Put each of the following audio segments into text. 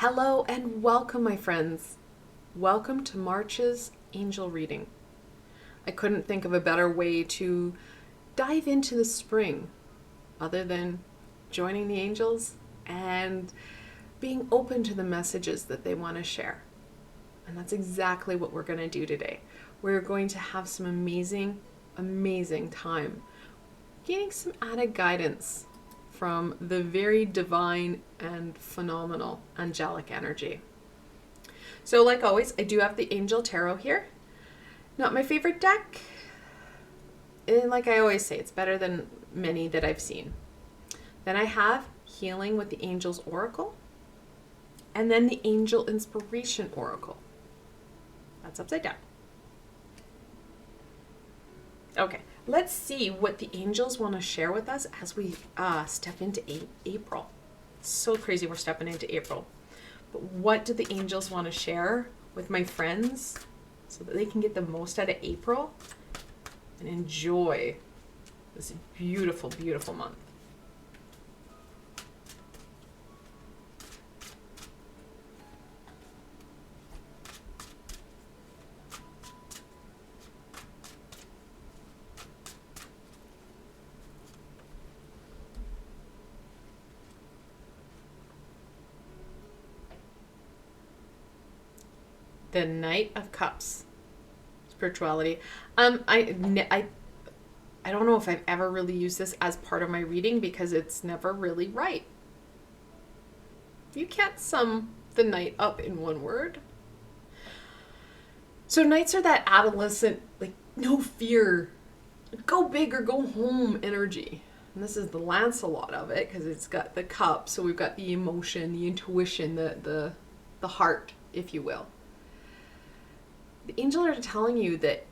Hello and welcome, my friends. Welcome to March's angel reading. I couldn't think of a better way to dive into the spring other than joining the angels and being open to the messages that they want to share. And that's exactly what we're going to do today. We're going to have some amazing time getting some added guidance from the very divine and phenomenal angelic energy. So like always, I do have the Angel Tarot here. Not my favorite deck. And like I always say, it's better than many that I've seen. Then I have Healing with the Angels Oracle. And then the Angel Inspiration Oracle. That's upside down. Okay. Let's see what the angels want to share with us as we step into April. It's so crazy we're stepping into April. But what do the angels want to share with my friends so that they can get the most out of April and enjoy this beautiful, beautiful month? The Knight of Cups, spirituality. I don't know if I've ever really used this as part of my reading because it's never really right. You can't sum the Knight up in one word. So Knights are that adolescent, like no fear, go big or go home energy. And this is the Lancelot of it because it's got the cup. So we've got the emotion, the intuition, the heart, if you will. The angels are telling you that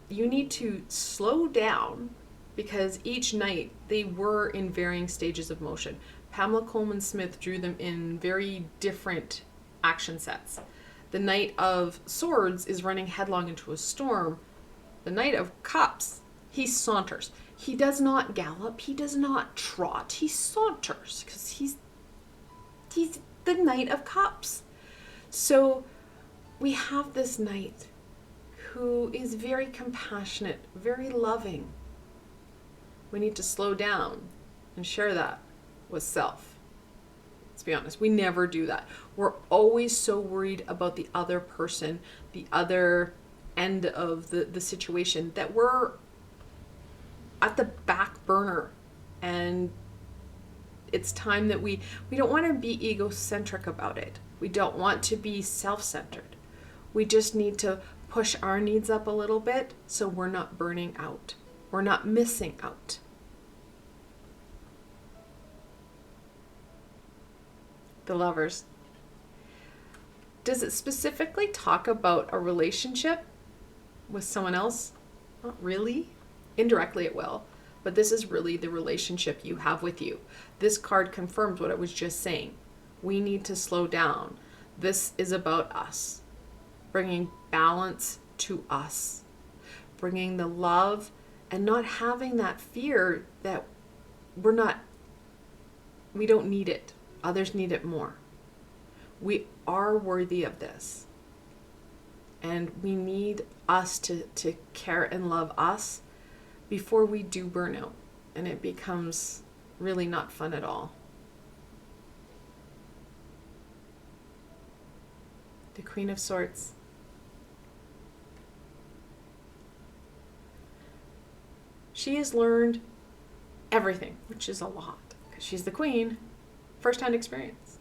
you need to slow down because each night they were in varying stages of motion. Pamela Coleman Smith drew them in very different action sets. The Knight of Swords is running headlong into a storm. The Knight of Cups, he saunters. He does not gallop. He does not trot. He saunters because he's the Knight of Cups. So we have this knight who is very compassionate, very loving. We need to slow down and share that with self. Let's be honest, we never do that. We're always so worried about the other person, the other end of the situation, that we're at the back burner. And it's time that we don't want to be egocentric about it. We don't want to be self-centered. We just need to push our needs up a little bit so we're not burning out. We're not missing out. The Lovers. Does it specifically talk about a relationship with someone else? Not really. Indirectly it will. But this is really the relationship you have with you. This card confirms what I was just saying. We need to slow down. This is about us. Bringing balance to us, bringing the love and not having that fear that we don't need it. Others need it more. We are worthy of this. And we need us to care and love us before we do burn out. And it becomes really not fun at all. The Queen of Swords. She has learned everything, which is a lot, because she's the queen. First-hand experience.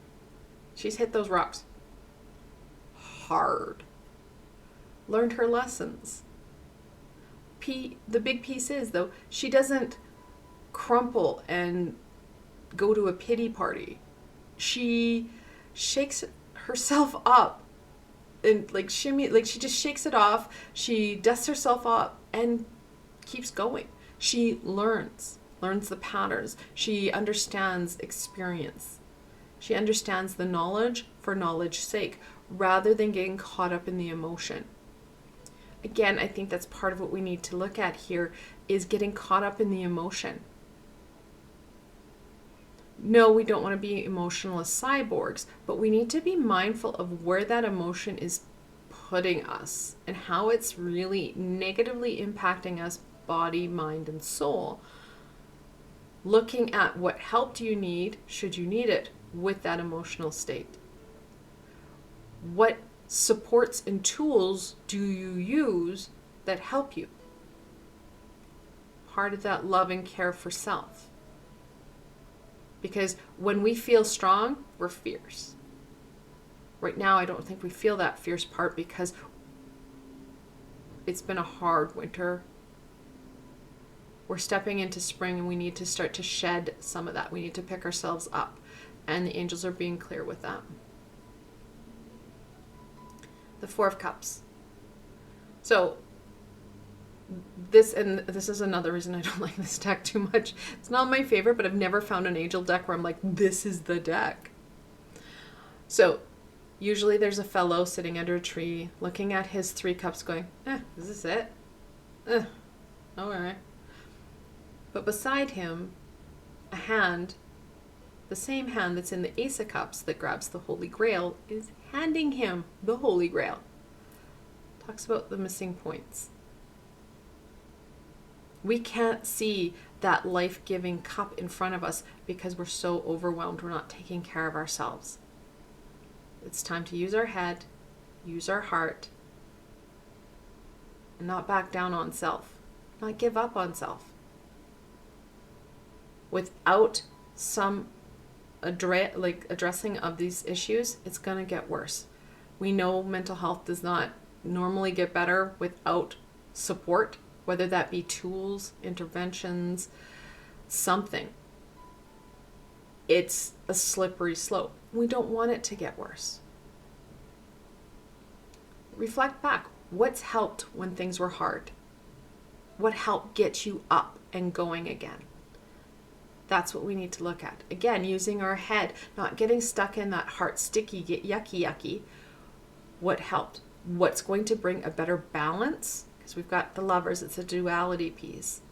She's hit those rocks hard. Learned her lessons. The big piece is, though, she doesn't crumple and go to a pity party. She shakes herself up and she just shakes it off. She dusts herself up and keeps going. She learns the patterns. She understands experience. She understands the knowledge for knowledge's sake rather than getting caught up in the emotion. Again, I think that's part of what we need to look at here is getting caught up in the emotion. No, we don't want to be emotionless cyborgs, but we need to be mindful of where that emotion is putting us and how it's really negatively impacting us, body, mind, and soul. Looking at what help do you need, should you need it, with that emotional state. What supports and tools do you use that help you? Part of that love and care for self. Because when we feel strong, we're fierce. Right now, I don't think we feel that fierce part because it's been a hard winter. We're stepping into spring and we need to start to shed some of that. We need to pick ourselves up. And the angels are being clear with that. The Four of Cups. So this is another reason I don't like this deck too much. It's not my favorite, but I've never found an angel deck where I'm like, this is the deck. So usually there's a fellow sitting under a tree looking at his 3 cups going, is this it? All right. But beside him, a hand, the same hand that's in the Ace of Cups that grabs the Holy Grail, is handing him the Holy Grail. Talks about the missing points. We can't see that life-giving cup in front of us because we're so overwhelmed. We're not taking care of ourselves. It's time to use our head, use our heart, and not back down on self, not give up on self. Without some addressing of these issues, it's going to get worse. We know mental health does not normally get better without support, whether that be tools, interventions, something. It's a slippery slope. We don't want it to get worse. Reflect back. What's helped when things were hard? What helped get you up and going again? That's what we need to look at. Again, using our head, not getting stuck in that heart sticky, get yucky. What helped? What's going to bring a better balance? Because we've got the Lovers, it's a duality piece.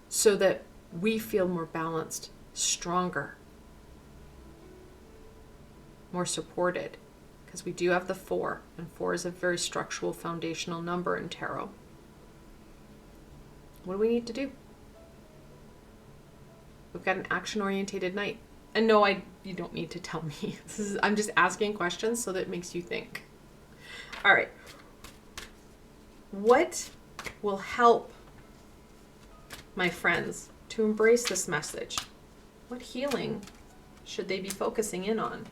So that we feel more balanced, stronger, more supported. Because we do have the 4, and 4 is a very structural, foundational number in tarot. What do we need to do? We've got an action-orientated night. And no, you don't need to tell me. I'm just asking questions so that it makes you think. All right. What will help my friends to embrace this message? What healing should they be focusing in on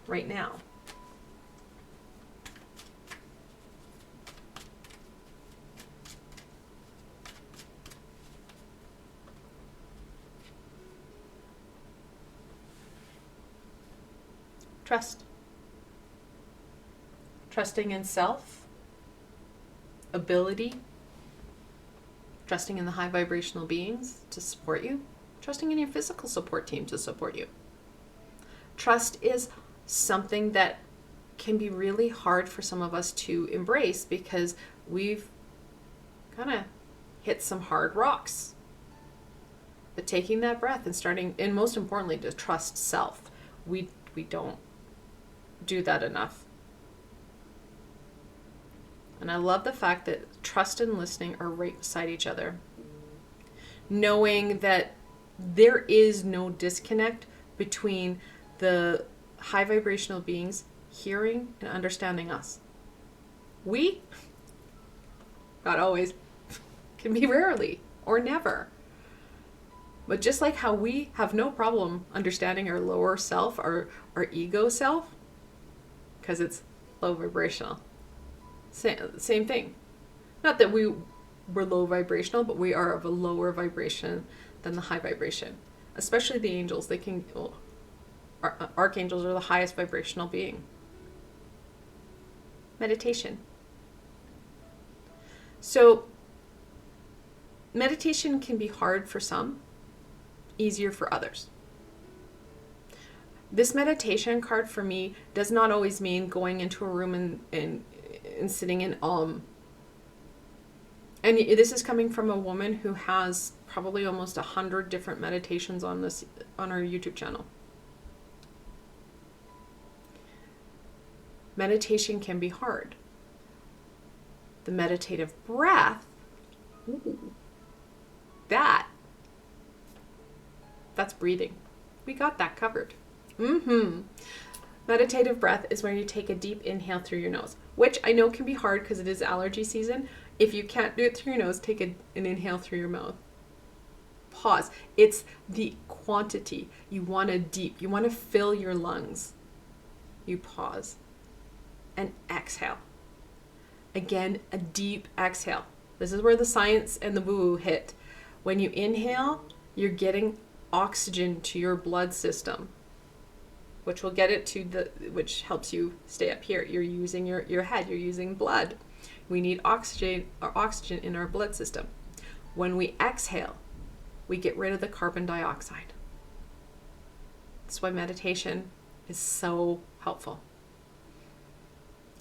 right now? Trust. Trusting in self, ability, trusting in the high vibrational beings to support you, trusting in your physical support team to support you. Trust is something that can be really hard for some of us to embrace because we've kind of hit some hard rocks. But taking that breath and starting, and most importantly, to trust self. We don't do that enough. And I love the fact that trust and listening are right beside each other. Knowing that there is no disconnect between the high vibrational beings hearing and understanding us. We, not always, can be rarely or never. But just like how we have no problem understanding our lower self, our ego self, because it's low vibrational. Same thing. Not that we're low vibrational, but we are of a lower vibration than the high vibration. Especially the angels. Archangels are the highest vibrational being. Meditation. So, meditation can be hard for some, easier for others. This meditation card for me does not always mean going into a room and sitting in And this is coming from a woman who has probably almost 100 different meditations on her YouTube channel. Meditation can be hard. The meditative breath, that's breathing. We got that covered. Meditative breath is where you take a deep inhale through your nose, which I know can be hard because it is allergy season. If you can't do it through your nose, take an inhale through your mouth. Pause. It's the quantity. You want to fill your lungs. You pause and exhale. Again, a deep exhale. This is where the science and the woo-woo hit. When you inhale, you're getting oxygen to your blood system, which will get it to which helps you stay up here. You're using your head, you're using blood. We need oxygen in our blood system. When we exhale, we get rid of the carbon dioxide. That's why meditation is so helpful.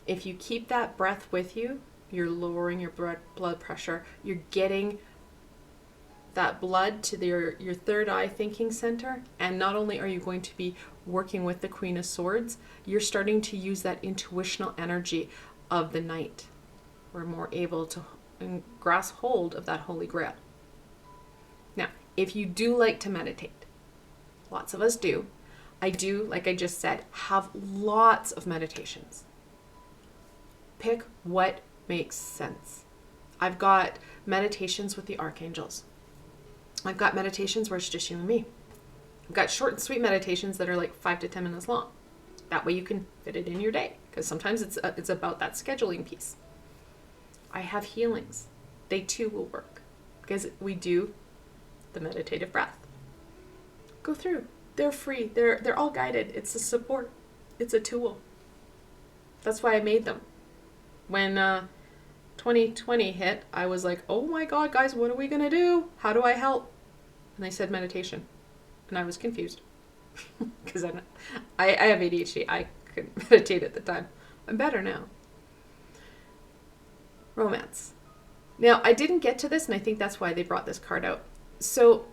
If you keep that breath with you, you're lowering your blood pressure. You're getting that blood to your third eye thinking center. And not only are you going to be working with the Queen of Swords, you're starting to use that intuitional energy of the night. We're more able to grasp hold of that Holy Grail. Now, if you do like to meditate, lots of us do. I do, like I just said, have lots of meditations. Pick what makes sense. I've got meditations with the archangels. I've got meditations where it's just you and me. I've got short and sweet meditations that are like 5 to 10 minutes long. That way you can fit it in your day, because sometimes it's about that scheduling piece. I have healings. They too will work because we do the meditative breath. Go through. They're free. They're all guided. It's a support. It's a tool. That's why I made them. When 2020 hit, I was like, oh my God, guys, what are we going to do? How do I help? And they said meditation. And I was confused because I have ADHD. I couldn't meditate at the time. I'm better now. Romance. Now, I didn't get to this, and I think that's why they brought this card out. So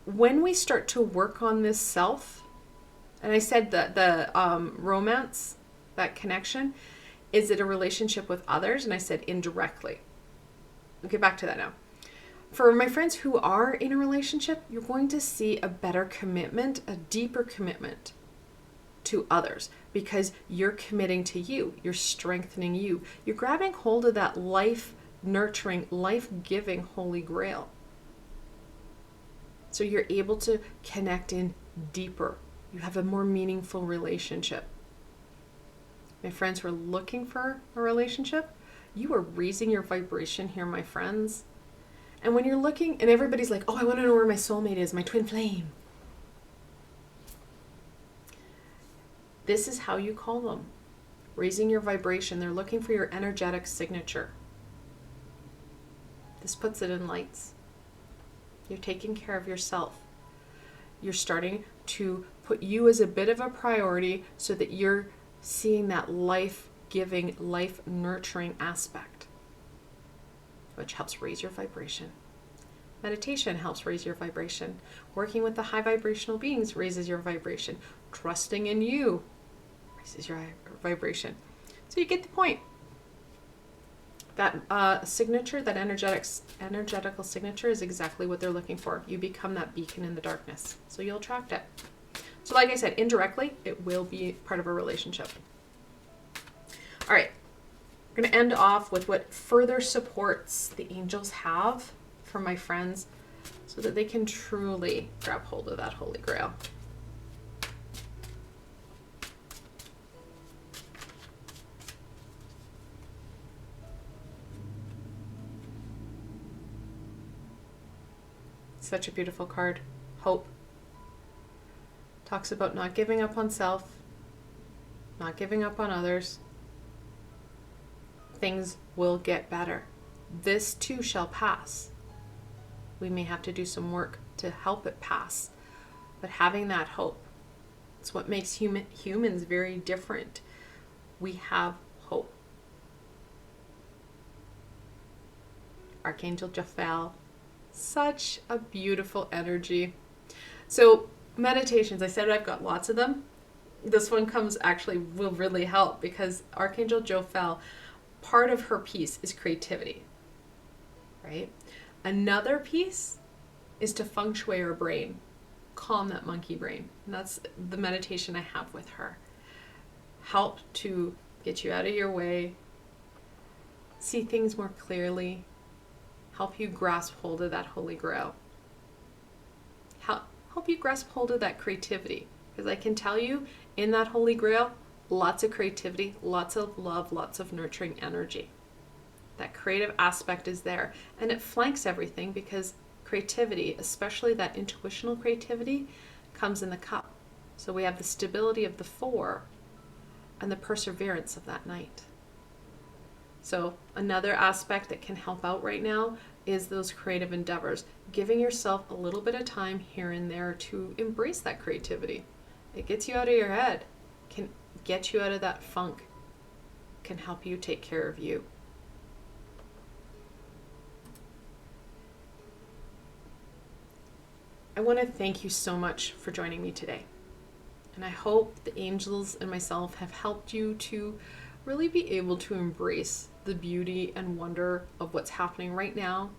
when we start to work on this self, and I said that the romance, that connection, is it a relationship with others? And I said indirectly. I'll get back to that now. For my friends who are in a relationship, you're going to see a better commitment, a deeper commitment to others, because you're committing to you. You're strengthening you. You're grabbing hold of that life-nurturing, life-giving Holy Grail. So you're able to connect in deeper. You have a more meaningful relationship. My friends who are looking for a relationship, you are raising your vibration here, my friends. And when you're looking, and everybody's like, oh, I want to know where my soulmate is, my twin flame. This is how you call them. Raising your vibration. They're looking for your energetic signature. This puts it in lights. You're taking care of yourself. You're starting to put you as a bit of a priority so that you're seeing that life-giving, life-nurturing aspect, which helps raise your vibration. Meditation helps raise your vibration. Working with the high vibrational beings raises your vibration. Trusting in you raises your vibration. So you get the point. That signature, that energetical signature is exactly what they're looking for. You become that beacon in the darkness. So you'll attract it. So like I said, indirectly, it will be part of a relationship. All right. We're going to end off with what further supports the angels have for my friends so that they can truly grab hold of that Holy Grail. Such a beautiful card. Hope. Talks about not giving up on self, not giving up on others. Things will get better. This too shall pass. We may have to do some work to help it pass, but having that hope, it's what makes humans very different. We have hope. Archangel Jophiel. Such a beautiful energy. So meditations, I said I've got lots of them. This one will really help because Archangel Jophiel, part of her piece is creativity, right? Another piece is to feng shui her brain, calm that monkey brain. And that's the meditation I have with her. Help to get you out of your way, see things more clearly, help you grasp hold of that Holy Grail. Help you grasp hold of that creativity. Because I can tell you, in that Holy Grail, lots of creativity, lots of love, lots of nurturing energy. That creative aspect is there. And it flanks everything because creativity, especially that intuitional creativity, comes in the cup. So we have the stability of the 4 and the perseverance of that Knight. So another aspect that can help out right now is those creative endeavors. Giving yourself a little bit of time here and there to embrace that creativity. It gets you out of your head, can get you out of that funk, can help you take care of you. I want to thank you so much for joining me today. And I hope the angels and myself have helped you to really be able to embrace the beauty and wonder of what's happening right now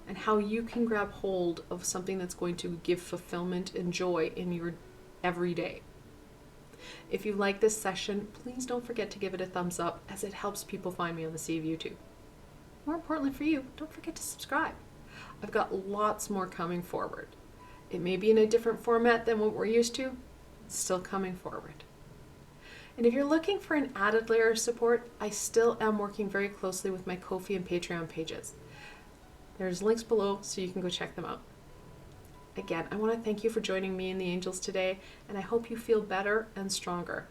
and how you can grab hold of something that's going to give fulfillment and joy in your everyday. If you like this session, please don't forget to give it a thumbs up as it helps people find me on the Sea of YouTube. More importantly for you, don't forget to subscribe. I've got lots more coming forward. It may be in a different format than what we're used to, it's still coming forward. And if you're looking for an added layer of support, I still am working very closely with my Ko-fi and Patreon pages. There's links below so you can go check them out. Again, I want to thank you for joining me and the angels today, and I hope you feel better and stronger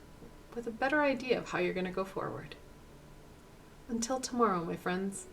with a better idea of how you're going to go forward. Until tomorrow, my friends.